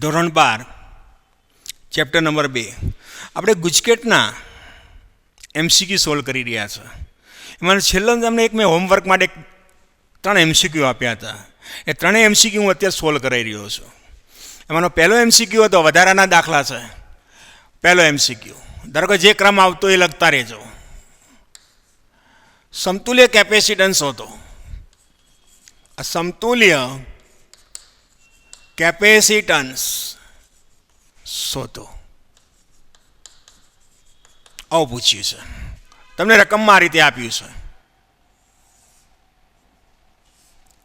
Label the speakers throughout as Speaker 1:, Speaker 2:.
Speaker 1: ધોરણ 12 chapter number 2 આપણે ગુજકેટના MCQ solve કરી રહ્યા છે. એમાં છેલ્લો તમને એક મેં હોમવર્ક માટે 3 MCQ આપ્યા હતા. એ 3 MCQ હું અત્યારે સોલ્વ કરાવી રહ્યો છું. એમાંનો પહેલો MCQ હતો વધારાના દાખલા છે. પહેલો MCQ ધારો કે જે ક્રમ આવતો એ લખતા રહેજો. સમતુલ્ય કેપેસિટન્સ હતો. આ સમતુલ્ય કેપેસિટન્સ શોધો આવું પૂછ્યું છે. તમને રકમમાં આ રીતે આપ્યું છે.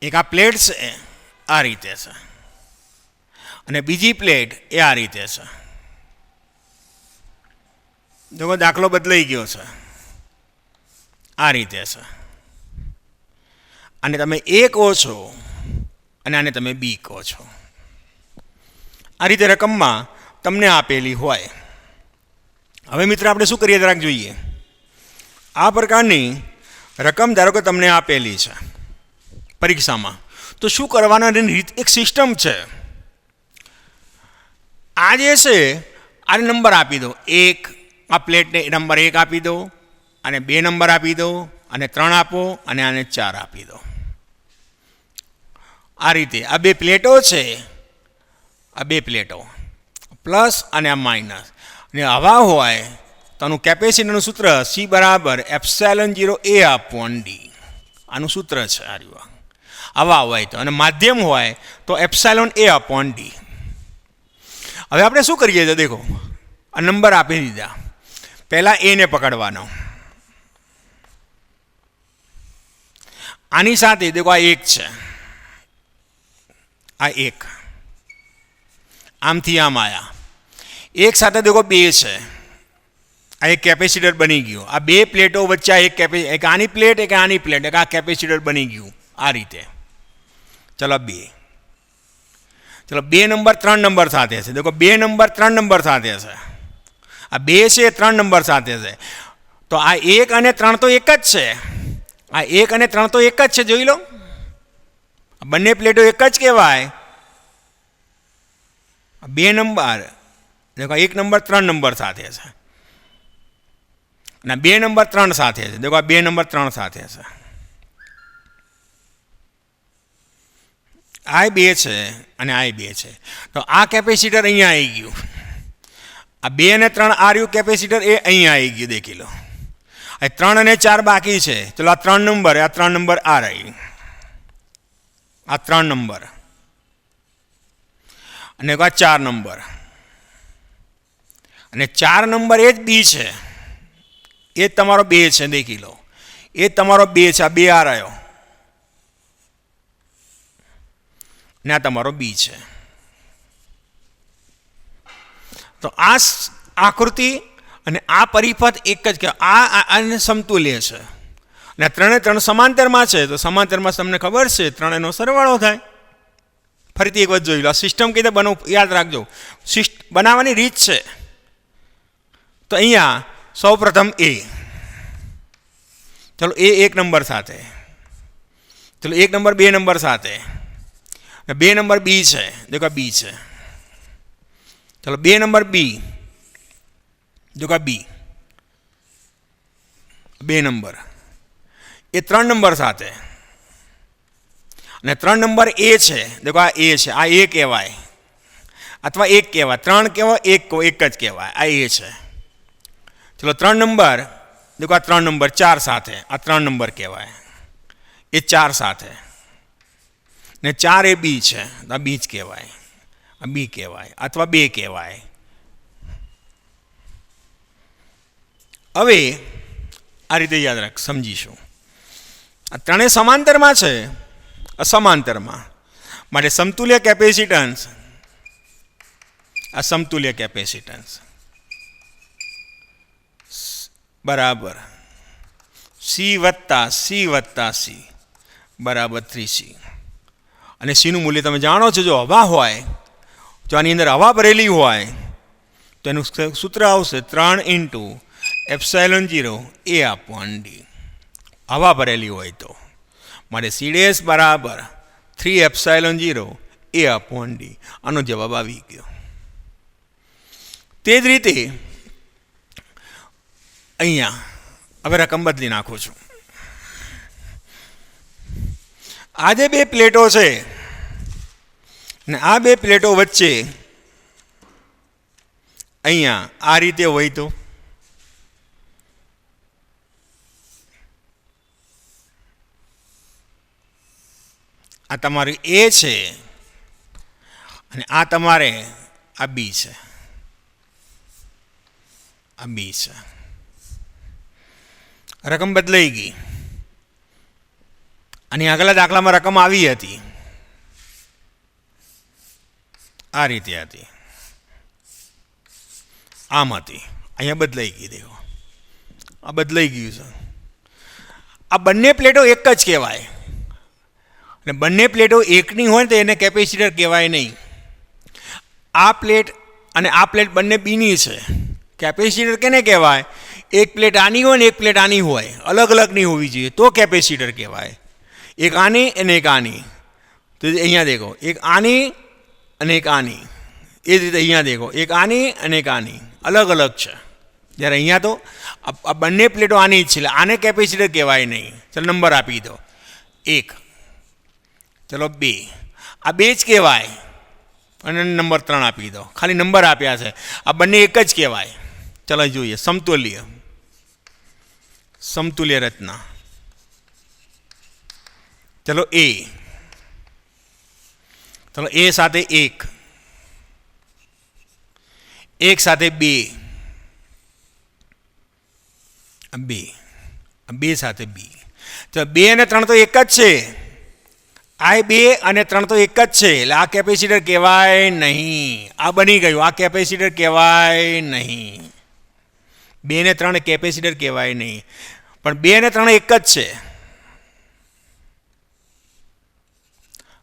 Speaker 1: એક આ પ્લેટ છે આ રીતે છે અને બીજી પ્લેટ એ આ રીતે છે. જો દાખલો બદલાઈ ગયો છે આ રીતે છે. આને તમે A કહો છો અને આને તમે B કહો છો. આ રીતે રકમમાં તમને આપેલી હોય. હવે મિત્ર આપણે શું કરીએ જરાક જોઈએ. આ પ્રકારની રકમ ધારો કે તમને આપેલી છે પરીક્ષામાં, તો શું કરવાની રીત એક સિસ્ટમ છે. આ જે છે આને નંબર આપી દો. આ પ્લેટને નંબર 1 આપી દો, અને 2 નંબર આપી દો, અને 3 આપો, અને આને 4 આપી દો. આ રીતે આ 2 પ્લેટો છે, આ 2 પ્લેટો પ્લસ અને આ માઇનસ, અને આવા હોય તો આનું કેપેસિટરનું સૂત્ર C બરાબર ε0A/d. આનું સૂત્ર છે આ રહ્યું. આવા હોય તો, અને માધ્યમ હોય તો ε/A/d. હવે આપણે શું કરીએ છીએ દેખો, આ નંબર આપી દીધા. પહેલાં A ને પકડવાનો. આની સાથે દેખો આ 1 છે, આ 1 આમથી આમ આવ્યા. 1 સાથે દેખો 2 છે, આ એક કેપેસિટર બની ગયું. આ 2 પ્લેટો વચ્ચે એક આની પ્લેટ એક આની પ્લેટ, એક આ કેપેસિટર બની ગયું આ રીતે. ચલો 2. ચલો 2 નંબર 3 નંબર સાથે છે. દેખો 2 નંબર 3 નંબર સાથે છે. આ 2 છે 3 નંબર સાથે છે. તો આ 1 અને 3 તો એક જ છે. આ 1 અને 3 તો એક જ છે, જોઈ લો. બંને પ્લેટો એક જ કહેવાય. 2 નંબર દેખો 1 નંબર 3 નંબર સાથે છે, અને 2 નંબર 3 સાથે છે. દેખો આ 2 નંબર 3 સાથે છે. આ 2 છે અને આ 2 છે. તો આ કેપેસિટર અહીંયા આવી ગયું. આ 2 અને 3 આ રહ્યું કેપેસિટર, એ અહીંયા આવી ગયું. દેખી લો. આ 3 અને 4 બાકી છે. ચલો આ 3 નંબર, આ 3 નંબર આ રહી, આ 3 નંબર, અને આ 4 નંબર, અને 4 નંબર એ જ B છે. એ તમારો 2 છે. દેખી લો, એ તમારો 2 છે. આ 2 આ રહ્યો, ને આ તમારો B છે. તો આ આકૃતિ અને આ પરિપથ એક જ કહેવાય. આ સમતુલ્ય છે, અને 3 3 સમાંતરમાં છે. તો સમાંતરમાં તમને ખબર છે 3 નો સરવાળો થાય. ફરીથી એક વખત જોઈ લો. આ સિસ્ટમ કઈ રીતે બનાવવું યાદ રાખજો. બનાવવાની રીત છે. તો અહીંયા સૌ પ્રથમ A. ચલો A 1 નંબર સાથે, ચલો 1 નંબર 2 નંબર સાથે, 2 નંબર B છે. દેખો B છે. ચલો 2 નંબર B, દેખો B 2 નંબર, એ 3 નંબર સાથે, અને 3 નંબર A છે. દેખો આ A છે. આ A કહેવાય, અથવા 1 કહેવાય. 3 કહેવાય, 1 જ કહેવાય. આ A છે. ચલો 3 નંબર, દેખો આ 3 નંબર 4 સાથે, આ 3 નંબર કહેવાય. એ 4 સાથે, ને 4 એ B છે. આ B જ કહેવાય. આ B કહેવાય, અથવા 2 કહેવાય. હવે આ રીતે યાદ રાખ, સમજીશું. આ 3 સમાંતરમાં છે, અસમાંતરમાં. માટે સમતુલ્ય કેપેસિટન્સ, આ સમતુલ્ય કેપેસિટન્સ બરાબર C વત્તા C બરાબર 3C. અને Cનું મૂલ્ય તમે જાણો છો. જો હવા હોય, જો આની અંદર હવા ભરેલી હોય તો એનું સૂત્ર આવશે 3 × ε0A/d. હવા ભરેલી હોય તો. માટે C' બરાબર 3 ε0 A/D આનો જવાબ આવી ગયો. તે જ રીતે અહીંયા હવે રકમ બદલી નાખું છું. આ જે બે પ્લેટો છે ને આ બે પ્લેટો વચ્ચે અહીંયા આ રીતે હોય તો આ તમારું A છે અને આ તમારે આ B છે. આ B છે. રકમ બદલાઈ ગઈ. અને આગલા દાખલામાં રકમ આવી હતી આ રીતે હતી, આમ હતી. અહીંયા બદલાઈ ગઈ. દેખો આ બદલાઈ ગયું છે. આ બંને પ્લેટો એક જ કહેવાય અને બંને પ્લેટો એકની હોય તો એને કેપેસિટર કહેવાય નહીં. આ પ્લેટ અને આ પ્લેટ બંને બીની છે. કેપેસિટર કેને કહેવાય? એક પ્લેટ આની હોય ને એક પ્લેટ આની હોય, અલગ અલગ નહીં હોવી જોઈએ તો કેપેસિટર કહેવાય. એક આની અને એક આની. તો અહીંયા દેખો એક આની અને એક આની. એ જ રીતે અહીંયા દેખો એક આની અને એક આની, અલગ અલગ છે. જ્યારે અહીંયા તો આ બંને પ્લેટો આની જ છે, આને કેપેસિટર કહેવાય નહીં. ચાલો નંબર આપી દો. 1, ચલો 2, આ 2 જ કહેવાય અને નંબર 3 આપી દો. ખાલી નંબર આપ્યા છે. આ બંને એક જ કહેવાય. ચલો જોઈએ સમતુલ્ય. સમતુલ્ય રચના. ચલો A, ચલો A સાથે 1, 1 સાથે 2, 2 સાથે B. તો 2 અને 3 તો એક જ છે. આ 2 અને 3 તો એક જ છે એટલે આ કેપેસિટર કહેવાય નહીં. આ બની ગયું. આ કેપેસિટર કહેવાય નહીં. 2 ને 3 કેપેસિટર કહેવાય નહીં. પણ 2 અને 3 એક જ છે.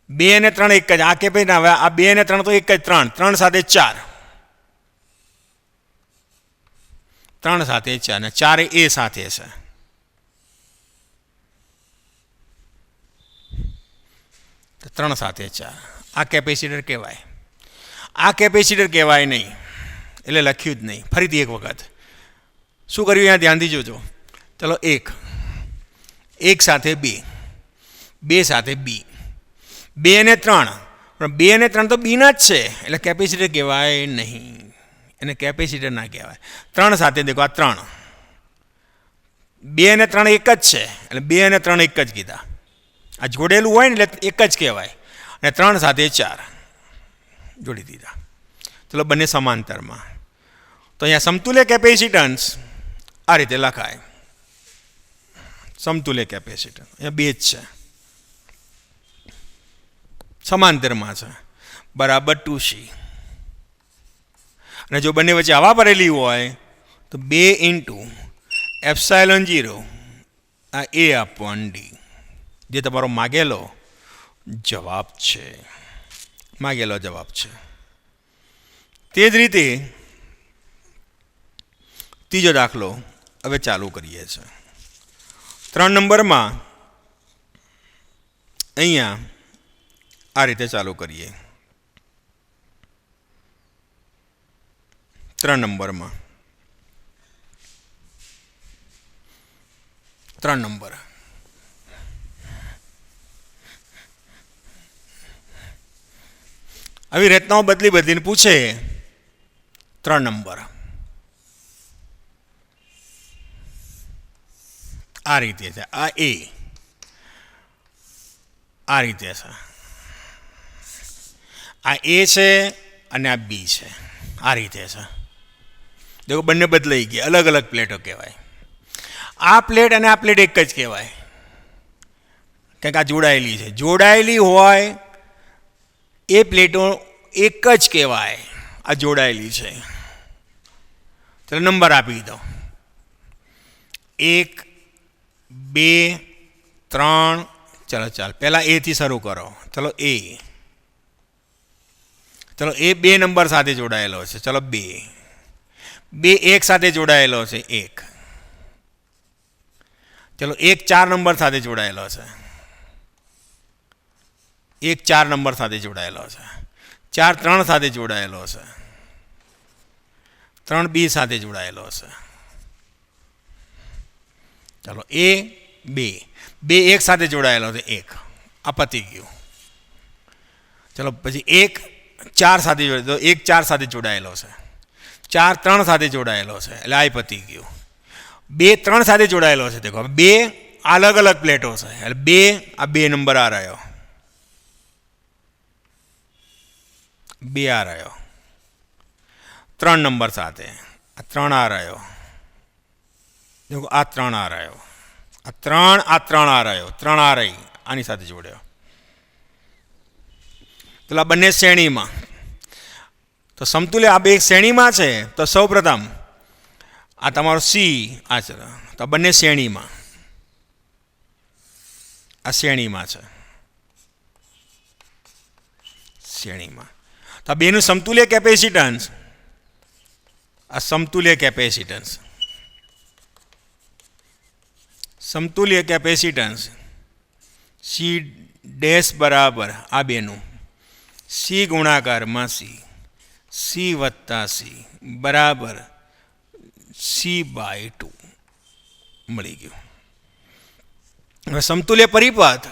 Speaker 1: 2 અને 3 એક જ. આ કેપેસિટર હવે આ 2 અને 3 તો એક જ. 3 સાથે 4, 3 સાથે 4 ને 4 A સાથે છે. તો 3 સાથે 4 આ કેપેસિટર કહેવાય. આ કેપેસિટર કહેવાય નહીં એટલે લખ્યું જ નહીં. ફરીથી એક વખત શું કર્યું અહીંયા ધ્યાનથી જોજો. ચલો 1, 1 સાથે 2, 2 સાથે B, 2 અને 3 પણ 2 અને 3 તો બીના જ છે એટલે કેપેસિટર કહેવાય નહીં. એને કેપેસિટર ના કહેવાય. 3 સાથે દેખો આ 3, 2 અને 3 એક જ છે એટલે 2 અને 3 એક જ કીધા. આ જોડેલું હોય ને એટલે એક જ કહેવાય. અને 3 સાથે 4 જોડી દીધા. ચલો બંને સમાંતરમાં. તો અહીંયા સમતુલ્ય કેપેસિટન્સ આ રીતે લખાય. સમતુલ્ય કેપેસિટન્સ અહીંયા 2 જ છે, સમાંતરમાં છે, બરાબર 2C. અને જો બંને વચ્ચે હવા ભરેલી હોય તો 2 × ε0 આ A/D જે તમારો માગેલો જવાબ છે. માગેલો જવાબ છે. તે જ રીતે ત્રીજો દાખલો હવે ચાલુ કરીએ છીએ. 3 નંબરમાં અહીંયા આ રીતે ચાલુ કરીએ. 3 નંબરમાં 3 નંબર આવી રચનાઓ બદલીને પૂછે. 3 નંબર આ રીતે છે. આ A આ રીતે છે. આ A છે અને આ B છે. આ રીતે છે. દેખો બંને બદલાઈ ગયા. અલગ અલગ પ્લેટો કહેવાય. આ પ્લેટ અને આ પ્લેટ એક જ કહેવાય. કંઈક આ જોડાયેલી છે. જોડાયેલી હોય એ પ્લેટો એક જ કહેવાય. આ જોડાયેલી છે. ચલો નંબર આપી દો. 1, 2, 3. ચાલો પહેલાં A થી શરૂ કરો. ચલો A. ચલો એ 2 નંબર સાથે જોડાયેલો છે. ચલો 2. 2 1 સાથે જોડાયેલો છે. 1. ચલો 1 4 નંબર સાથે જોડાયેલો છે. એક 4 નંબર સાથે જોડાયેલો છે, 4 3 સાથે જોડાયેલો છે, 3 B સાથે જોડાયેલો છે. ચાલો A 2 2 1 સાથે જોડાયેલો છે, 1 આ પતી ગયું. ચલો પછી 1 4 સાથે જોડાયેલો, 1 4 સાથે જોડાયેલો છે, 4 3 સાથે જોડાયેલો છે, એટલે આ પતી ગયું. 2 3 સાથે જોડાયેલો છે. દેખો 2 અલગ અલગ પ્લેટો છે, એટલે 2 આ 2 નંબર આ રહ્યો, 2 આ રહ્યો, 3 નંબર સાથે આ 3 આ રહ્યો, દેખો આ 3 આ રહ્યો, આ 3 આ 3 આ રહ્યો, 3 આ રહી આની સાથે જોડ્યો. તો આ બંને શ્રેણીમાં, તો સમતુલ્ય આ બે શ્રેણીમાં છે. તો સૌ પ્રથમ આ તમારો સી આ છે, તો બંને શ્રેણીમાં, આ શ્રેણીમાં છે, શ્રેણીમાં. તો આ બેનું સમતુલ્ય કેપેસિટન્સ, આ સમતુલ્ય કેપેસિટન્સ, સમતુલ્ય કેપેસિટન્સ સી ડેશ બરાબર આ બેનું સી ગુણાકારમાં સી વત્તા સી બરાબર C/2 મળી ગયું. હવે સમતુલ્ય પરિપથ,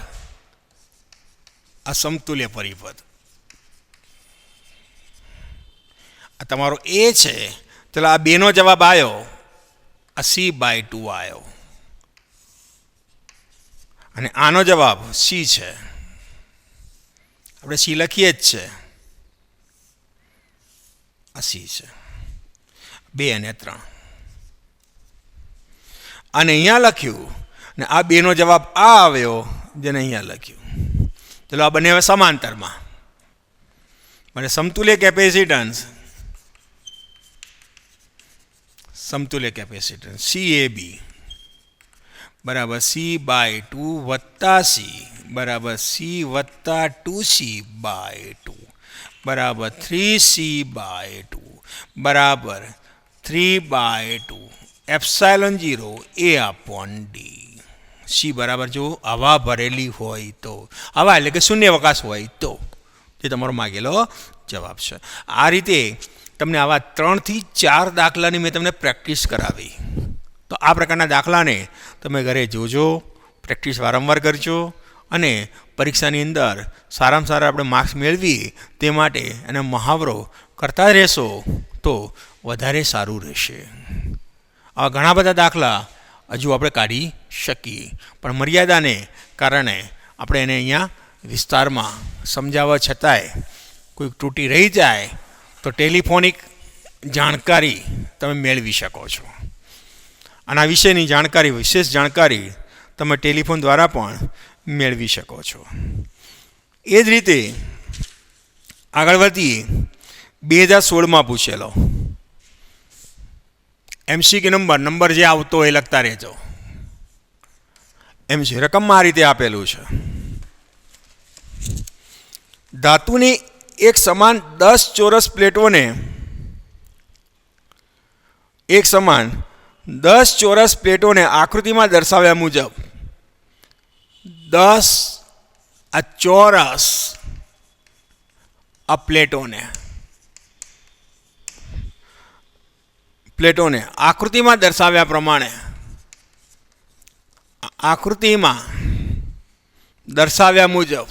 Speaker 1: આ સમતુલ્ય પરિપથ આ તમારો એ છે. ચલો આ બેનો જવાબ આવ્યો, આ C/2 આવ્યો, અને આનો જવાબ સી છે. આપણે સી લખીએ જ છે, આ સી છે, 2 અને 3. અને અહીંયા લખ્યું ને આ બેનો જવાબ આ આવ્યો, જેને અહીંયા લખ્યું. ચલો આ બંને હવે સમાંતરમાં, મને સમતુલ્ય કેપેસિટન્સ, સમતુલ્ય કેપેસિટન્સ CAB બરાબર C/2 વત્તા સી બરાબર સી વત્તા 2C/2 બરાબર 3C/2 બરાબર 3/2 એપ્સાયલોન 0 A/D. સી બરાબર જો હવા ભરેલી હોય તો, હવા એટલે કે શૂન્યાવકાશ હોય તો, તે તમારો માગેલો જવાબ છે. આ રીતે તમને આવા 3 થી 4 દાખલાની મેં તમને પ્રેક્ટિસ કરાવી. તો આ પ્રકારના દાખલાને તમે ઘરે જોજો, પ્રેક્ટિસ વારંવાર કરજો, અને પરીક્ષાની અંદર સારામાં સારા આપણે માર્ક્સ મેળવીએ તે માટે એને મહાવરો કરતા રહેશો તો વધારે સારું રહેશે. આવા ઘણા બધા દાખલા હજુ આપણે કાઢી શકીએ, પણ મર્યાદાને કારણે આપણે એને અહીંયા વિસ્તારમાં સમજાવવા છતાંય કોઈ ત્રુટિ રહી જાય તો ટેલિફોનિક જાણકારી તમે મેળવી શકો છો. આના વિશેની જાણકારી, વિશેષ જાણકારી તમે ટેલિફોન દ્વારા પણ મેળવી શકો છો. એ જ રીતે આગળ વધીએ. 2016માં પૂછેલો MCQ નંબર જે આવતો એ લખતા રહેજો. MC રકમમાં આ રીતે આપેલું છે. ધાતુની એક સમાન 10 ચોરસ પ્લેટોને, એક સમાન 10 ચોરસ પ્લેટોને આકૃતિમાં દર્શાવ્યા મુજબ 10 આ ચોરસ આ પ્લેટોને આકૃતિમાં દર્શાવ્યા પ્રમાણે, આકૃતિમાં દર્શાવ્યા મુજબ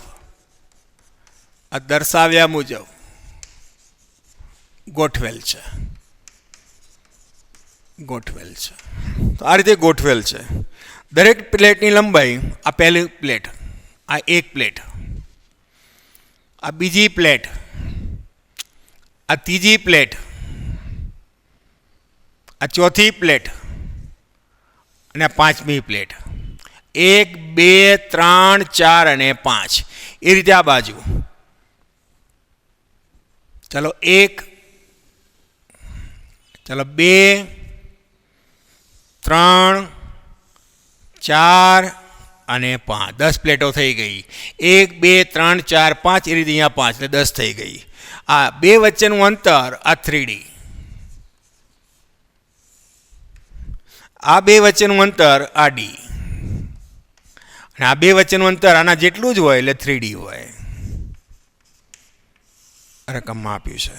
Speaker 1: ગોઠવેલ છે. તો આ રીતે ગોઠવેલ છે. દરેક પ્લેટની લંબાઈ, આ પહેલી પ્લેટ, આ એક પ્લેટ, આ બીજી પ્લેટ, આ ત્રીજી પ્લેટ, આ ચોથી પ્લેટ અને આ પાંચમી પ્લેટ. 1 2 3 4 અને 5 એ રીતે આ બાજુ. ચલો 1, ચલો 2 3 4 અને 5, 10 પ્લેટો થઈ ગઈ. 1 2 3 4 5 એ રીતે અહીંયા 5 એટલે 10 થઈ ગઈ. આ બે વચ્ચેનું અંતર આ 3D, આ બે વચ્ચેનું અંતર આ D, અને આ બે વચ્ચેનું અંતર આના જેટલું જ હોય એટલે 3D હોય. રકમમાં આપ્યું છે.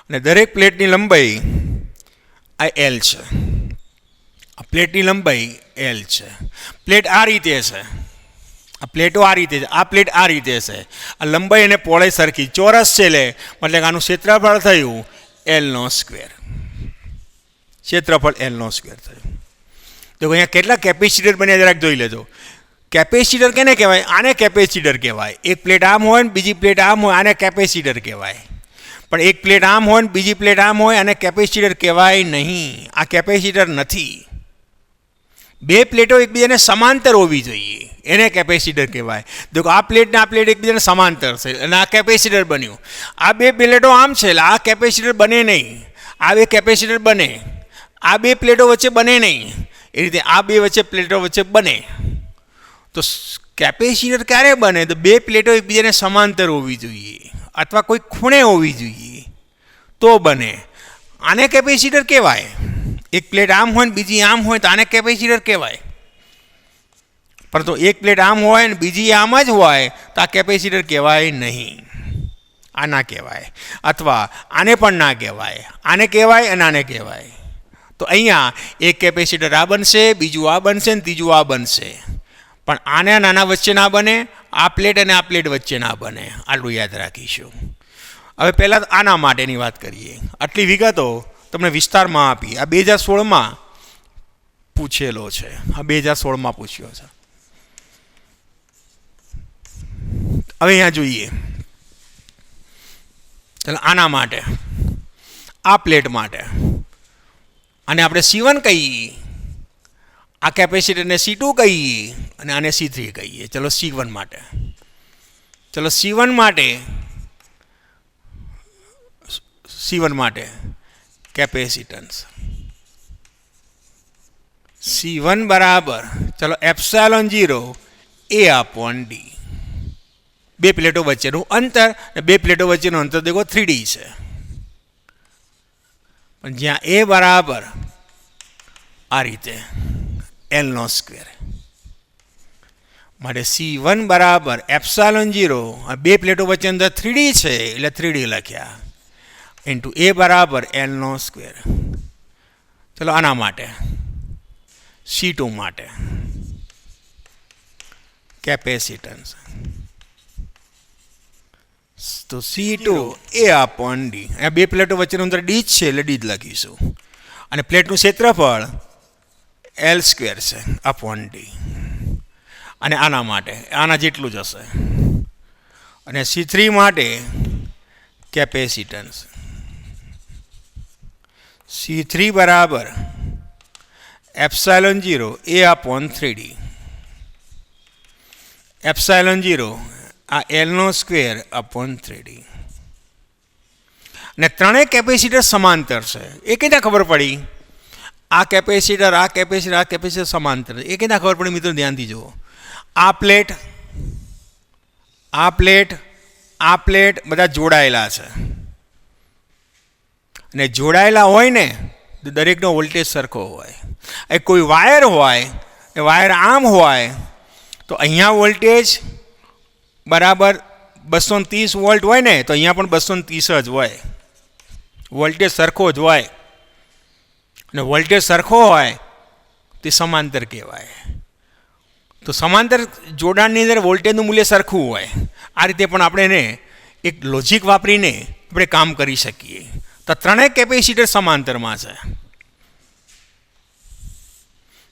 Speaker 1: અને દરેક પ્લેટની લંબાઈ આ એલ છે. આ પ્લેટની લંબાઈ એલ છે. પ્લેટ આ રીતે છે. આ પ્લેટો આ રીતે છે. આ પ્લેટ આ રીતે છે. આ લંબાઈ અને પહોળાઈ સરખી ચોરસ છે. એટલે આનું ક્ષેત્રફળ થયું એલનો સ્ક્વેર. ક્ષેત્રફળ એલનો સ્ક્વેર થયું. તો અહીંયા કેટલા કેપેસિટર બન્યા જરાક જોઈ લેજો. કેપેસિટર કેને કહેવાય? આને કેપેસિટર કહેવાય. એક પ્લેટ આમ હોય ને બીજી પ્લેટ આમ હોય, આને કેપેસિટર કહેવાય. પણ એક પ્લેટ આમ હોય ને બીજી પ્લેટ આમ હોય, આને કેપેસિટર કહેવાય નહીં. આ કેપેસિટર નથી. બે પ્લેટો એકબીજાને સમાંતર હોવી જોઈએ, એને કેપેસિટર કહેવાય. દેખો આ પ્લેટ ને આ પ્લેટ એકબીજાને સમાંતર છે અને આ કેપેસિટર બન્યું. આ બે પ્લેટો આમ છે એટલે આ કેપેસિટર બને નહીં. આ બે કેપેસિટર બને. આ બે પ્લેટો વચ્ચે બને નહીં. એ રીતે આ બે વચ્ચે પ્લેટો વચ્ચે બને. તો કેપેસિટર ક્યારે બને? તો બે પ્લેટો એકબીજાને સમાંતર હોવી જોઈએ અથવા કોઈ ખૂણે હોવી જોઈએ તો બને. આને કેપેસિટર કહેવાય. એક પ્લેટ આમ હોય ને બીજી આમ હોય તો આને કેપેસિટર કહેવાય. પરંતુ એક પ્લેટ આમ હોય ને બીજી આમ જ હોય તો આ કેપેસિટર કહેવાય નહીં. આ ના કહેવાય. અથવા આને પણ ના કહેવાય. આને કહેવાય અને આને કહેવાય. તો અહીંયા એક કેપેસિટર આ બનશે, બીજું આ બનશે ને ત્રીજું આ બનશે. પણ આને નાના વચ્ચે ના બને, આ પ્લેટ અને આ પ્લેટ વચ્ચે ના બને. આટલું યાદ રાખીશું. હવે પહેલાં આના માટેની વાત કરીએ. આટલી વિગતો તમને વિસ્તારમાં આપી. આ 2016માં પૂછેલો છે. આ 2016માં પૂછ્યો છે. હવે અહીંયા જોઈએ. ચાલો આના માટે, આ પ્લેટ માટે આને આપણે C1 કહીએ, આ કેપેસિટરને C2 કહીએ અને આને C3 કહીએ. ચલો C1 માટે, ચલો C1 માટે કેપેસિટન્સ C1 બરાબર ચલો એપ્સિલોન 0 A/D. બે પ્લેટો વચ્ચેનું અંતર, બે પ્લેટો વચ્ચેનું અંતર દેખો 3D છે. પણ જ્યાં A બરાબર આ રીતે એલનો સ્ક્વેર માટે C1 બરાબર એપ્સિલોન 0, બે પ્લેટો વચ્ચે અંદર 3D છે એટલે 3D લખ્યા, ઇન્ટુ A બરાબર એલનો સ્ક્વેર. ચલો આના માટે C2 માટે કેપેસિટન્સ તો C2 A/D. બે પ્લેટો વચ્ચેનું અંતર D છે એટલે D જ લખીશું. અને પ્લેટનું ક્ષેત્રફળ L સ્ક્વેર છે અપોન D. અને આના માટે આના જેટલું જ હશે. અને C3 માટે કેપેસિટન્સ C3 બરાબર એપ્સિલોન 0 A/3D. એપ્સિલોન 0 આ એલનો સ્ક્વેર અપોન 3D. ને ત્રણેય કેપેસિટર સમાંતર છે. એ કીધા ખબર પડી? આ કેપેસિટર સમાંતર. એ કીધા ખબર પડી મિત્રો? ધ્યાનથી જુઓ. આ પ્લેટ બધા જોડાયેલા છે. અને જોડાયેલા હોય ને તો દરેકનો વોલ્ટેજ સરખો હોય. એ કોઈ વાયર હોય, એ વાયર આમ હોય તો અહીંયા વોલ્ટેજ બરાબર 230 વોલ્ટ હોય ને તો અહીંયા પણ 230 જ હોય. વોલ્ટેજ સરખો જ હોય. અને વોલ્ટેજ સરખો હોય તે સમાંતર કહેવાય. તો સમાંતર જોડાણની અંદર વોલ્ટેજનું મૂલ્ય સરખું હોય. આ રીતે પણ આપણે એને એક લોજિક વાપરીને આપણે કામ કરી શકીએ. તો ત્રણેય કેપેસિટર સમાંતરમાં છે.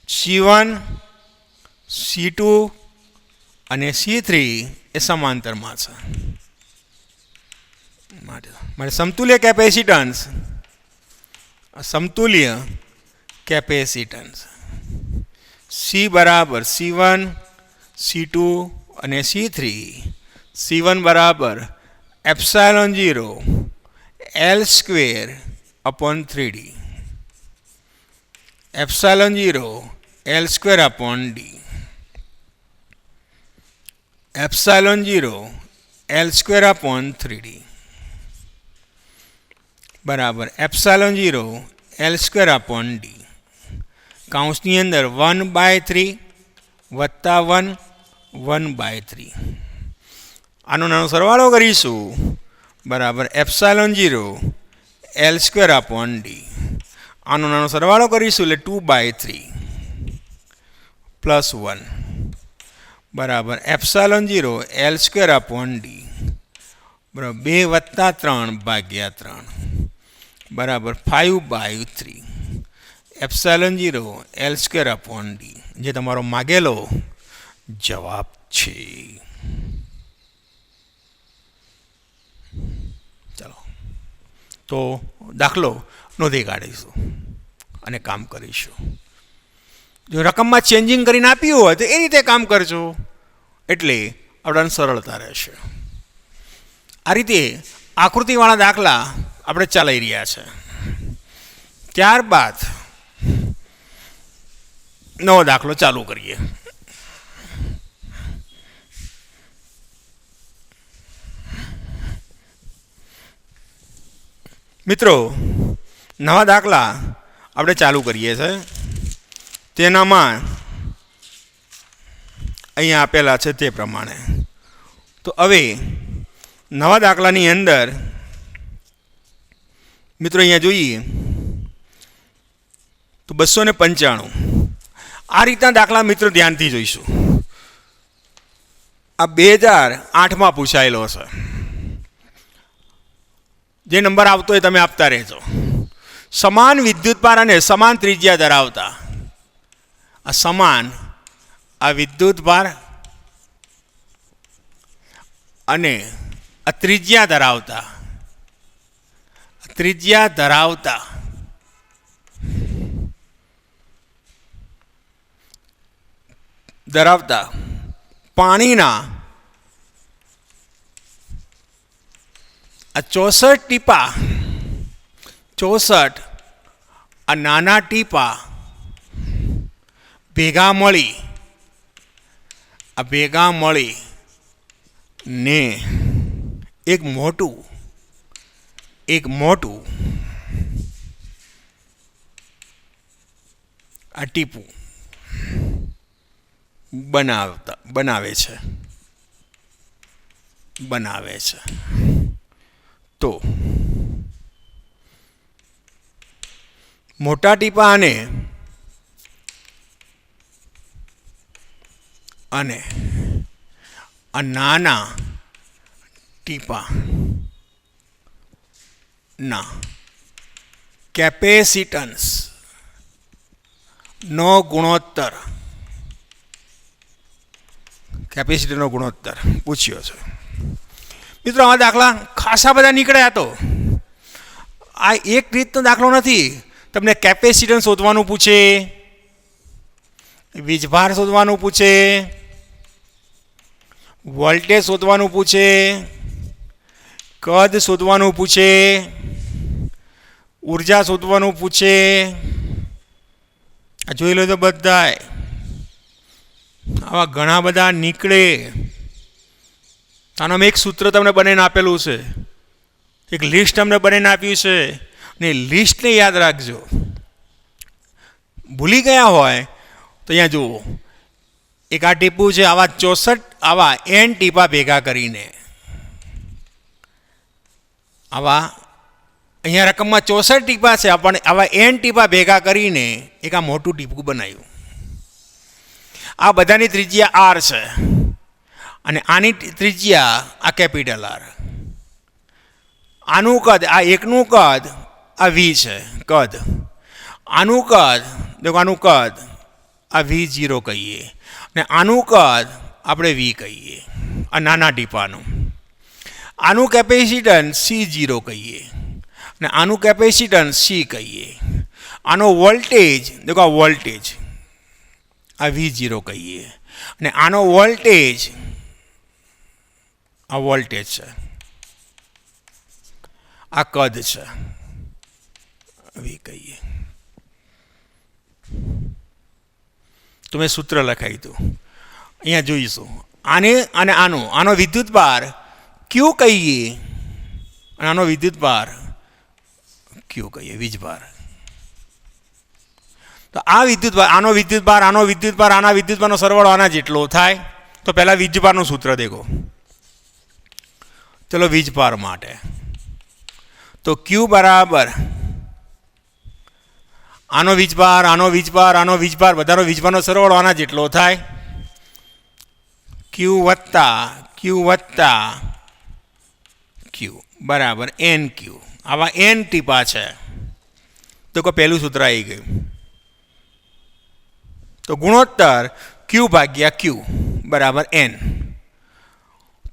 Speaker 1: C1, C2 અને C3 એ સમાંતરમાં છે. માટે સમતુલ્ય કેપેસિટન્સ C બરાબર C1, C2 અને C3. C1 બરાબર epsilon 0 L square upon 3D. Epsilon 0 L square upon D. Epsilon 0 L square upon 3D બરાબર epsilon 0 L square upon D. કૌંસની અંદર 1/3 વત્તા 1/3. આનો નાનો સરવાળો કરીશું. બરાબર epsilon 0 L square upon D. આનો નાનો સરવાળો કરીશું એટલે 2/3 પ્લસ 1 બરાબર epsilon 0 L square upon D બરાબર 2 + 3 ભાગ્યા 3 બરાબર 5/3 epsilon 0 L square upon D, જે તમારો માગેલો જવાબ છે. ચાલો તો દાખલો નોંધી કાઢીશું અને કામ કરીશું. જો રકમમાં ચેન્જિંગ કરીને આપ્યું હોય તો એ રીતે કામ કરજો, એટલે આપણને સરળતા રહેશે. આ રીતે આકૃતિવાળા દાખલા આપણે ચલાવી રહ્યા છે. ત્યારબાદ નવો દાખલો ચાલુ કરીએ. મિત્રો, નવા દાખલા આપણે ચાલુ કરીએ છીએ. તેનામાં અહીંયા આપેલા છે તે પ્રમાણે. તો હવે નવા દાખલાની અંદર મિત્રો અહીંયા જોઈએ તો 295 આ રીતના દાખલા મિત્રો ધ્યાનથી જોઈશું. આ 2008માં પૂછાયેલો છે. જે નંબર આવતો હોય તમે આપતા રહેજો. સમાન વિદ્યુતભાર અને સમાન ત્રિજ્યા ધરાવતા આ વિદ્યુતભાર અને આ ત્રિજ્યા ધરાવતા પાણીના આ 64 ટીપા, 64 આ નાના ટીપા ભેગા મળી ને એક મોટું આ ટીપું બનાવે છે. તો મોટા ટીપા અને આ નાના ટીપા ના કેપેસિટન્સ નો ગુણોત્તર પૂછ્યો છે. મિત્રો, આ દાખલા ખાસા બધા નીકળ્યા. તો આ એક રીતનો દાખલો નથી. તમને કેપેસિટન્સ શોધવાનું પૂછે, વીજભાર શોધવાનું પૂછે, વોલ્ટેજ શોધવાનું પૂછે, કદ શોધવાનું પૂછે, ઉર્જા શોધવાનું પૂછે. આ જોઈ લો તો બધાય આવા ઘણા બધા નીકળે. આનું એક સૂત્ર તમને બનાવીને આપેલું છે, એક લિસ્ટ તમને બનાવીને આપ્યું છે, ને લિસ્ટને યાદ રાખજો. ભૂલી ગયા હોય તો અહીંયા જુઓ, એક આ ટીપું છે. આવા 64 આવા n ટીપા ભેગા કરીને અહીંયા રકમમાં 64 ટીપા છે, પણ આવા n ટીપા ભેગા કરીને એક આ મોટું ટીપું બનાવ્યું. આ બધાની ત્રિજ્યા r છે અને આની ત્રિજ્યા આ કેપિટલ R. આનું કદ, આ એકનું કદ આ v છે કદ. આનું કદ દેખો, આનું કદ આ v0 કહીએ, અને આનું કદ આપણે v કહીએ, આ નાના ટીપાનું. આનું કેપેસિટન્સ C0 કહીએ અને આનું કેપેસિટન્સ C કહીએ. આનો વોલ્ટેજ દેખો, આ વોલ્ટેજ આ v0 કહીએ, અને આનો વોલ્ટેજ છે, આ કદ છે v કહીએ. તો મેં સૂત્ર લખાવી દઉં. અહીંયા જોઈશું આને અને આનો વિદ્યુતભાર Q કહીએ અને આનો વિદ્યુતભાર Q કહીએ, વીજભાર. તો આ વિદ્યુતભાર, આનો વિદ્યુતભાર, આના વિદ્યુતભારનો સરવાળો આના જેટલો થાય. તો પહેલાં વીજભારનું સૂત્ર દેખો. ચલો વીજભાર માટે તો ક્યુ બરાબર આનો વીજભાર આનો વીજભાર આનો વીજભાર બધાનો વીજભારનો સરવાળો આના જેટલો થાય. ક્યુ વત્તા ક્યુ બરાબર એન ક્યુ. આવા એન ટીપા છે. તો કોઈ પહેલું સૂત્ર આવી ગયું. તો ગુણોત્તર ક્યુ ભાગ્યા ક્યુ બરાબર એન.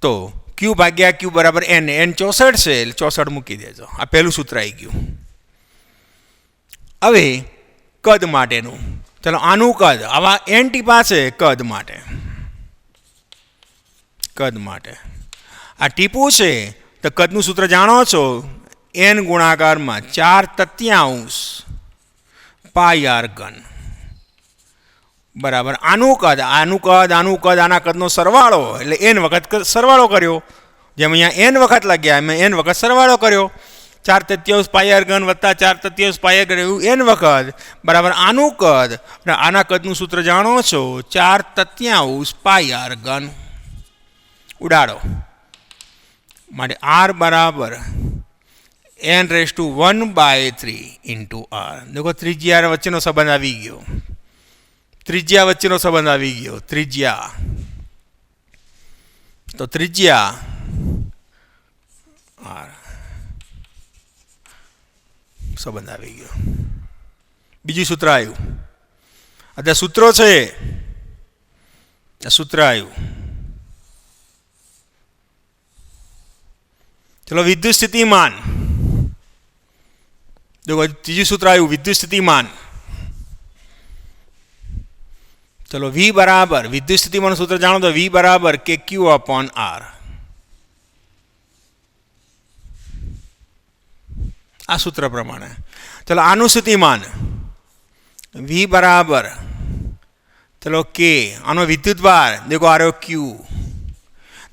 Speaker 1: તો ક્યુ ભાગ્યા ક્યુ બરાબર એન. એન 64 છે એટલે 64 મૂકી દેજો. આ પહેલું સૂત્ર આવી ગયું. હવે કદ માટેનું. ચલો આનું કદ આવા એન ટીપા છે કદ માટે આ ટીપું છે તો કદનું સૂત્ર જાણો છો. એન ગુણાકારમાં 4/3 પાઈ આર ઘન બરાબર આનું કદ આના કદનો સરવાળો એટલે એન વખત સરવાળો કર્યો. જેમ અહીંયા એન વખત લાગ્યા એમ એન વખત સરવાળો કર્યો. 4/3 પાઈ આર ઘન વત્તા 4/3 પાઈ આર ઘન એવું એન વખત બરાબર આનું કદ અને આના કદનું સૂત્ર જાણો છો 4/3 પાઈ આર ઘન. ઉડાડો માટે આર બરાબર n/1/3 ઇન્ટુ આર. દેખો ત્રિજ્યા વચ્ચેનો સંબંધ આવી ગયો. ત્રિજ્યા તો ત્રિજ્યા આર સંબંધ આવી ગયો. બીજું સૂત્ર આવ્યું. અત્યારે સૂત્રો છે સૂત્ર આવ્યું. ચલો વિદ્યુત સ્થિતિમાન. देखो तीसरी सूत्र आयु विद्युत स्थितिमान. चलो V बराबर विद्युत स्थितिमान सूत्र जानो तो V बराबर के Q अपॉन R. आ सूत्र प्रमाणे चलो आनु स्थितिमान V बराबर चलो K आनो विद्युत भार देखो आ रहा Q.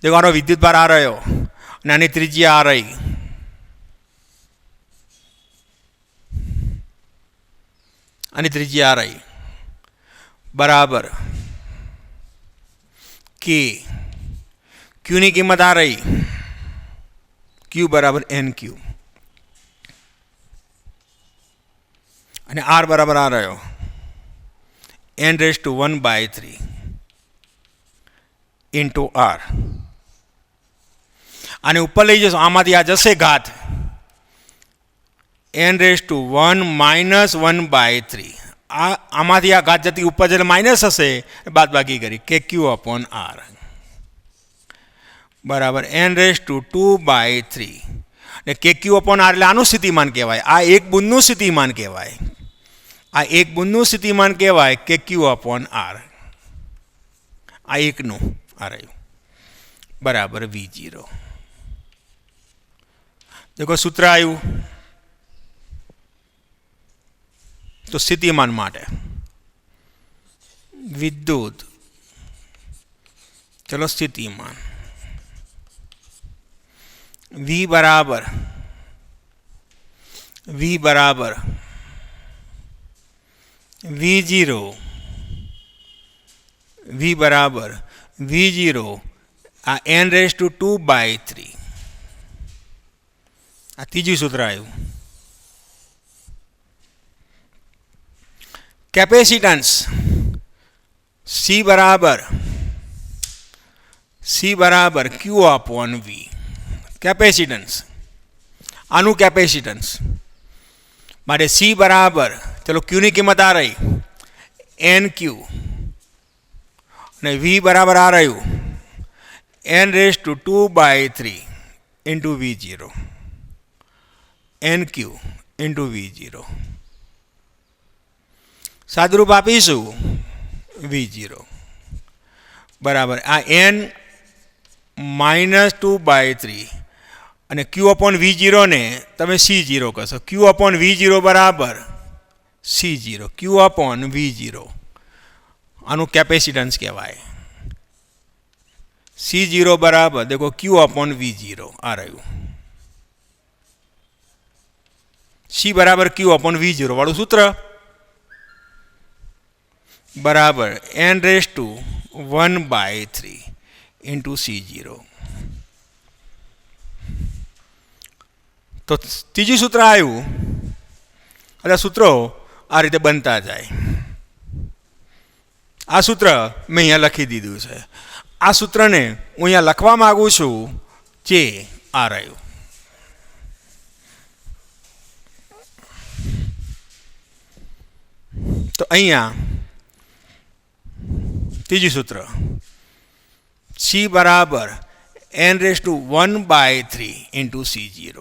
Speaker 1: देखो आनो विद्युत भार आ रहा नानी त्रिज्या आ रही. અને ત્રીજી આ રહી બરાબર કે ક્યુની કિંમત આ રહી ક્યુ બરાબર એન ક્યુ અને આર બરાબર આ રહ્યો n/1/3 ઇન્ટુ આર. આને ઉપર લઈ જશો આમાંથી આ જશે ઘાત n/1 - 1/3. આમાંથી આ ઘાત જતી ઉપર જઈને માઇનસ હશે બાદ બાકી કરી કે ક્યુ અપોન આર બરાબર n/2/3 ને કે ક્યુ અપોન આર એટલે આનું સ્થિતિમાન કહેવાય. આ એક બુંદનું સ્થિતિમાન કહેવાય. કે ક્યુ અપોન આર આ એકનું આ રહ્યું બરાબર V0. દેખો સૂત્ર આવ્યું. तो स्थितिमान माटे विद्युत चलो स्थितिमान V बराबर V0 आ n/2/3 आ तीजू सूत्र आयु. कैपेसिटेंस C बराबर Q अपॉन V. कैपेसिटेंस आनु कैपेसिटेंस मारे C बराबर चलो Q ની કિંમત આ રહી NQ અને V बराबर आ રહ્યું n/2/3 into V0 NQ into V0. सादरूप आपीशू V0 बराबर आ n-2/3 અને Q अपॉन V0 ने तमे C0 कहो. Q अपॉन V0 बराबर C0 Q अपॉन V0 आनु कैपेसिटेंस कहवाय. C0 बराबर देखो Q अपॉन V0 आ रह्यु C बराबर Q अपॉन V0 वाळुं सूत्र बराबर n/1/3 इंटू C0. તો ત્રીજું સૂત્ર આવ્યું એટલે સૂત્રો આ રીતે બનતા જાય. આ સૂત્ર મેં અહીંયા લખી દીધું છે. આ સૂત્રને હું અહીંયા લખવા માગું છું જે આ રહ્યું. તો અહીંયા ત્રીજું સૂત્ર C બરાબર n⁻⁴ ઇન્ટુ C0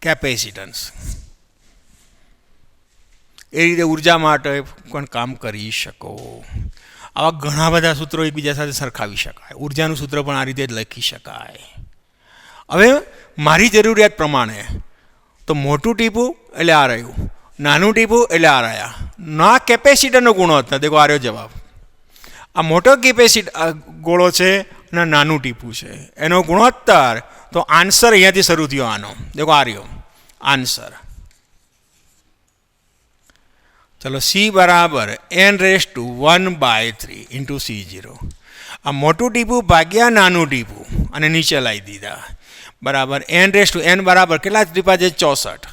Speaker 1: કેપેસિટન્સ. એ રીતે ઉર્જા માટે પણ કામ કરી શકો. આવા ઘણા બધા સૂત્રો એકબીજા સાથે સરખાવી શકાય. ઉર્જાનું સૂત્ર પણ આ રીતે જ લખી શકાય. હવે મારી જરૂરિયાત પ્રમાણે તો મોટું ટીપું એટલે આ રહ્યું, નાનું ટીપું એટલે આ રહ્યા. ના કેપેસિટરનો ગુણોત્તર દેખો આ રહ્યો જવાબ. આ મોટો ગોળો છે અને નાનું ટીપું છે, એનો ગુણોત્તર તો આન્સર અહીંયાથી શરૂ થયો આનો. દેખો આ રહ્યો આન્સર. ચલો C બરાબર n⁻⁴ ઇન્ટુ C0. આ મોટું ટીપું ભાગ્યા નાનું ટીપું અને નીચે લાવી દીધા બરાબર n બરાબર કેટલા ટીપા છે? 64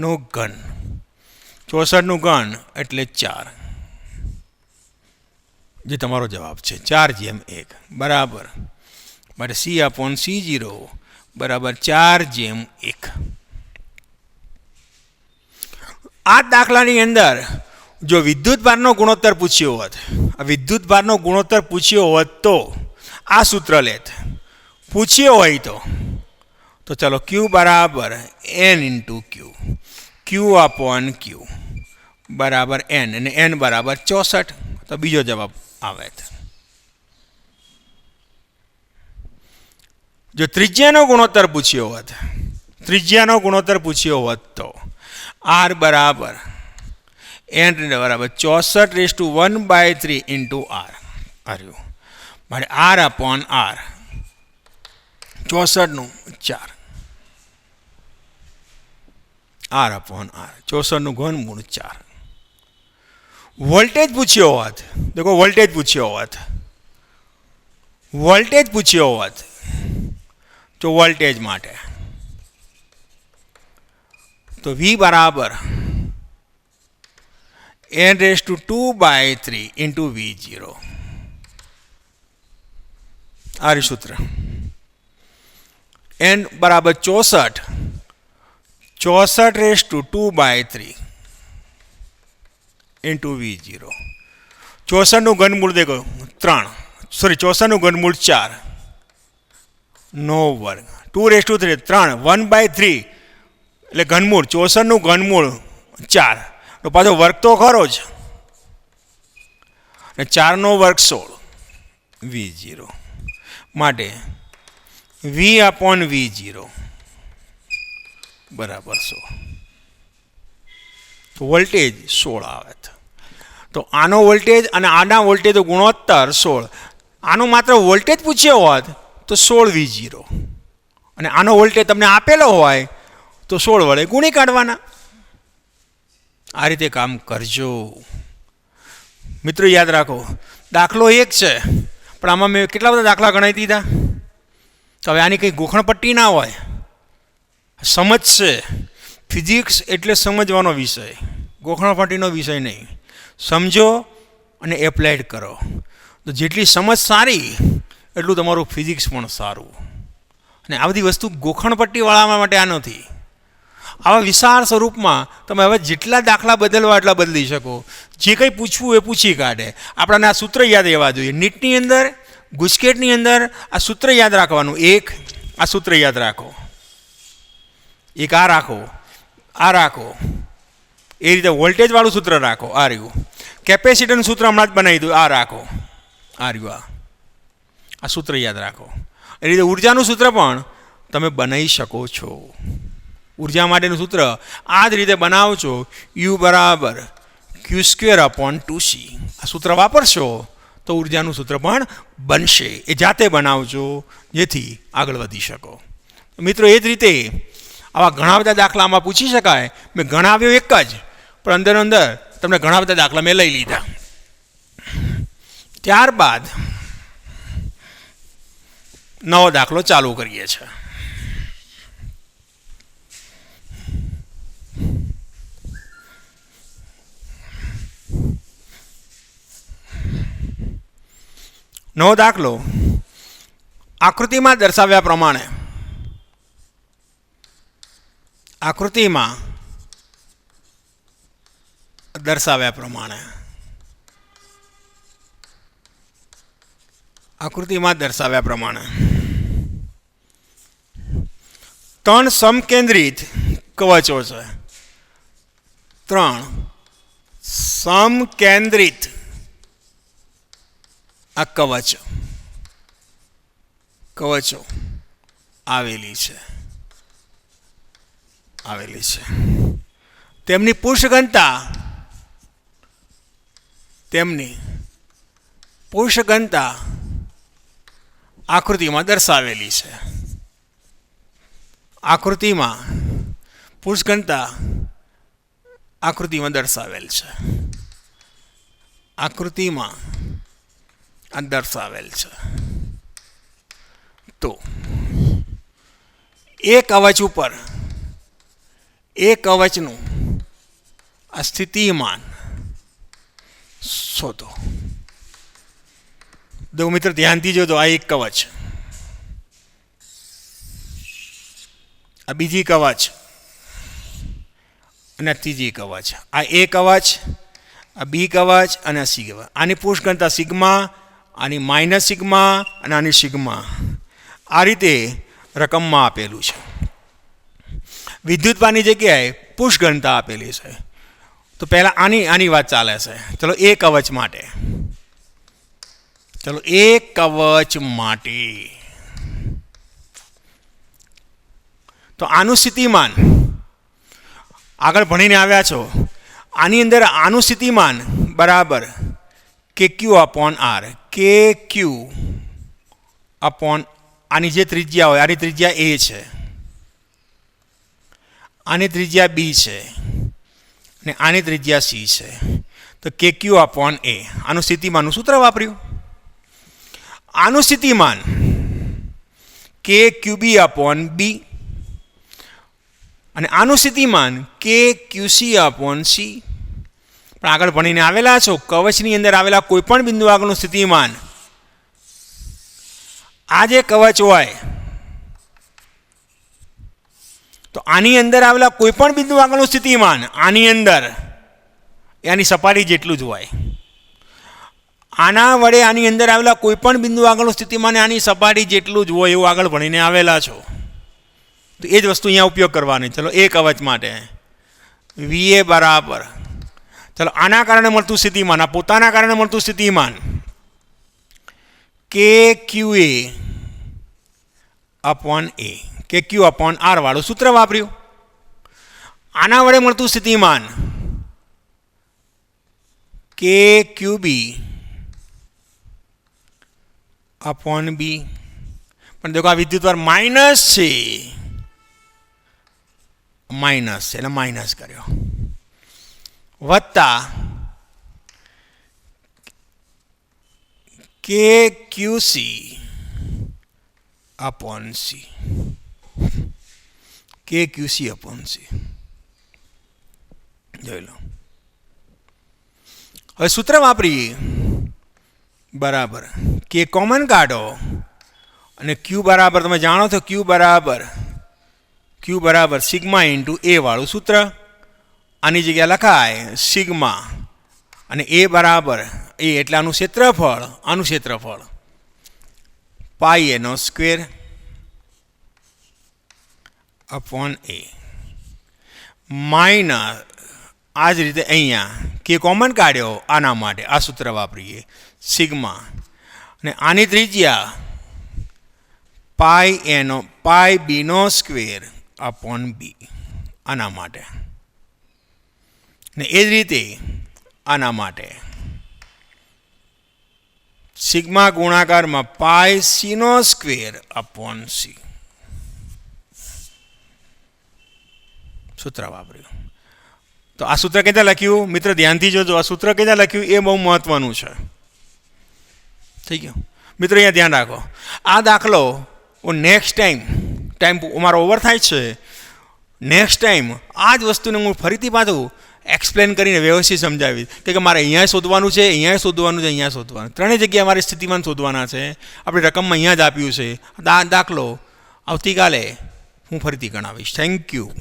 Speaker 1: નો ઘન. 64 નું ઘન એટલે 4, જે તમારો જવાબ છે 4/1 બરાબર. માટે C/C0 બરાબર 4/1. આ દાખલાની અંદર જો વિદ્યુતભારનો ગુણોત્તર પૂછ્યો હોત, વિદ્યુતભારનો ગુણોત્તર પૂછ્યો હોત તો આ સૂત્ર લેત. પૂછ્યો હોય તો ચલો Q બરાબર n × Q, Q/Q બરાબર n અને n બરાબર 64, તો બીજો જવાબ આવે. જો ત્રિજ્યાનો ગુણોત્તર પૂછ્યો હોત તો R બરાબર n બરાબર 64⁻⁴ ઇન્ટુ R આવ્યું. મારે R/R 64 નું 4, R/R 64 નું ઘનમૂળ 4. વોલ્ટેજ પૂછ્યો હોત, દેખો વોલ્ટેજ પૂછ્યો હોત તો વોલ્ટેજ માટે તો V બરાબર n⁻⁴ ઇન્ટુ V0. આ સૂત્ર n બરાબર 64/2/3 ઇન્ટુ V0. 64 નું ઘનમૂળ દેખો 64 નું ઘનમૂળ 4 નો વર્ગ 2/3 1/3 એટલે ઘનમૂળ 64 નું ઘનમૂળ 4 તો પાછો વર્ગ તો ખરો જ, અને 4 નો વર્ગ 16 V0. માટે V/V0 બરાબર 16. તો વોલ્ટેજ 16 આવે. તો આનો વોલ્ટેજ અને આના વોલ્ટેજ ગુણોત્તર 16. આનો માત્ર વોલ્ટેજ પૂછ્યો હોત તો 16 V0, અને આનો વોલ્ટેજ તમને આપેલો હોય તો 16 વડે ગુણી કાઢવાના. આ રીતે કામ કરજો મિત્રો. યાદ રાખો દાખલો એક છે, પણ આમાં મેં કેટલા બધા દાખલા ગણાવી દીધા. તો હવે આની કંઈ ગોખણપટ્ટી ના હોય, સમજ છે. ફિઝિક્સ એટલે સમજવાનો વિષય, ગોખણપટ્ટીનો વિષય નહીં. સમજો અને એપ્લાઇડ કરો તો જેટલી સમજ સારી એટલું તમારું ફિઝિક્સ પણ સારું. અને આ બધી વસ્તુ ગોખણપટ્ટીવાળા માટે આ નથી. આવા વિશાળ સ્વરૂપમાં તમે હવે જેટલા દાખલા બદલવા એટલા બદલી શકો. જે કંઈ પૂછવું એ પૂછી કાઢે. આપણને આ સૂત્ર યાદ રહેવા જોઈએ. નીટની અંદર, ગુજકેટની અંદર આ સૂત્ર યાદ રાખવાનું. એક આ સૂત્ર યાદ રાખો, એક આ રાખો, આ રાખો. એ રીતે વોલ્ટેજવાળું સૂત્ર રાખો, આ રહ્યું. કેપેસિટરનું સૂત્ર હમણાં જ બનાવી દઉં, આ રાખો, આ રહ્યું. આ સૂત્ર યાદ રાખો. એ રીતે ઉર્જાનું સૂત્ર પણ તમે બનાવી શકો છો. ઉર્જા માટેનું સૂત્ર આ જ રીતે બનાવજો. U બરાબર Q²/2C. આ સૂત્ર વાપરશો તો ઉર્જાનું સૂત્ર પણ બનશે. એ જાતે બનાવજો જેથી આગળ વધી શકો. મિત્રો એ જ રીતે આવા ઘણા બધા દાખલા આમાં પૂછી શકાય. મેં ગણાવ્યો એક જ, પણ અંદર તમને ઘણા બધા દાખલા મેં લઈ લીધા. ત્યારબાદ નવો દાખલો ચાલુ કરીએ છીએ. નવો દાખલો આકૃતિમાં દર્શાવ્યા પ્રમાણે આકૃતિમાં દર્શાવ્યા પ્રમાણે આકૃતિમાં દર્શાવ્યા પ્રમાણે 3 સમકેન્દ્રિત કવચો છે. 3 સમકેન્દ્રિત આ કવચો આવેલી છે. તેમની પુરુષઘનતા આકૃતિમાં દર્શાવેલી છે. પુરુષઘનતા આકૃતિમાં દર્શાવેલ છે. તો એક કવચ ઉપર એક કવચનું આ સ્થિતિમાન શોધો. દો મિત્ર ધ્યાનથી જોજો. આ એક કવચ, આ બીજી કવચ અને ત્રીજી કવચ. આ એ કવચ, આ બી કવચ અને આ સી કવચ. આની પુરુષઘનતા સિગ્મા, આની માઇનસ સિગ્મા અને આની સિગ્મા. આ રીતે રકમમાં આપેલું છે. વિદ્યુતભારની જગ્યાએ પુરુષઘનતા આપેલી છે. તો પહેલાં આની વાત ચાલે છે. ચલો એ કવચ માટે તો આનું સ્થિતિમાન આગળ ભણીને આવ્યા છો. આની અંદર આનું સ્થિતિમાન બરાબર KQ upon R. KQ upon આની જે ત્રિજ્યા હોય, આની ત્રિજ્યા A છે, આની ત્રિજ્યા B છે અને આની ત્રિજ્યા C છે. તો KQ અપોન A આનું સ્થિતિમાનનું સૂત્ર વાપર્યું. આનું સ્થિતિમાન KQB અપોન B અને આનું સ્થિતિમાન KQC અપોન C. પણ આગળ ભણીને આવેલા છો કવચની અંદર આવેલા કોઈ પણ બિંદુ આગળનું સ્થિતિમાન, આ જે કવચ હોય તો આની અંદર આવેલા કોઈ પણ બિંદુ આગળનું સ્થિતિમાન આની અંદર એની સપાટી જેટલું જ હોય. આના વડે આની અંદર આવેલા કોઈ પણ બિંદુ આગળનું સ્થિતિમાન આની સપાટી જેટલું જ હોય એવું આગળ ભણીને આવેલા છો. તો એ જ વસ્તુ અહીંયા ઉપયોગ કરવાની. ચલો એ કવચ માટે VA બરાબર, ચલો આના કારણે મળતું સ્થિતિમાન, આ પોતાના કારણે મળતું સ્થિતિમાન KQA upon A, KQ upon R વાળું સૂત્ર વાપર્યું. આના વડે મળતું સ્થિતિમાન KQB અપોન B. પણ દેખો આ વિદ્યુતભાર માઇનસ છે, એટલે માઇનસ કર્યો, વત્તા KQC અપોન C. જોઈ લો. હવે સૂત્ર વાપરીએ બરાબર K કોમન કાઢો અને Q બરાબર તમે જાણો છો Q બરાબર સિગ્મા ઇન્ટુ A વાળું સૂત્ર. આની જગ્યા લખાય સિગ્મા અને A બરાબર A એટલે આનું ક્ષેત્રફળ પાઈ એનો સ્ક્વેર અપોન A માઇનસ આ જ રીતે અહીંયા K કોમન કાઢ્યો આના માટે આ સૂત્ર વાપરીએ સિગ્મા અને આની ત્રિજ્યા પાઈ બીનો સ્ક્વેર અપોન B આના માટે ને એ જ રીતે આના માટે સિગ્મા ગુણાકારમાં પાઈ સીનો સ્ક્વેર અપોન C સૂત્ર વાપર્યું. તો આ સૂત્ર કેતા લખ્યું મિત્ર ધ્યાનથી જોજો. આ સૂત્ર કેતા લખ્યું એ બહુ મહત્વનું છે. થઈ ગયું મિત્રો, અહીંયા ધ્યાન રાખો. આ દાખલો નેક્સ્ટ ટાઈમ અમારો ઓવર થાય છે. નેક્સ્ટ ટાઈમ આ જ વસ્તુને હું ફરીથી પાછું એક્સપ્લેન કરીને વ્યવસ્થિત સમજાવી કે મારે અહીંયા શોધવાનું છે, અહીંયા શોધવાનું છે, અહીંયા શોધવાનું, ત્રણેય જગ્યાએ મારે સ્થિતિમાન શોધવાના છે. આપણે રકમમાં અહીંયા જ આપ્યું છે. દાખલો આવતીકાલે હું ફરીથી ગણાવીશ. Thank you.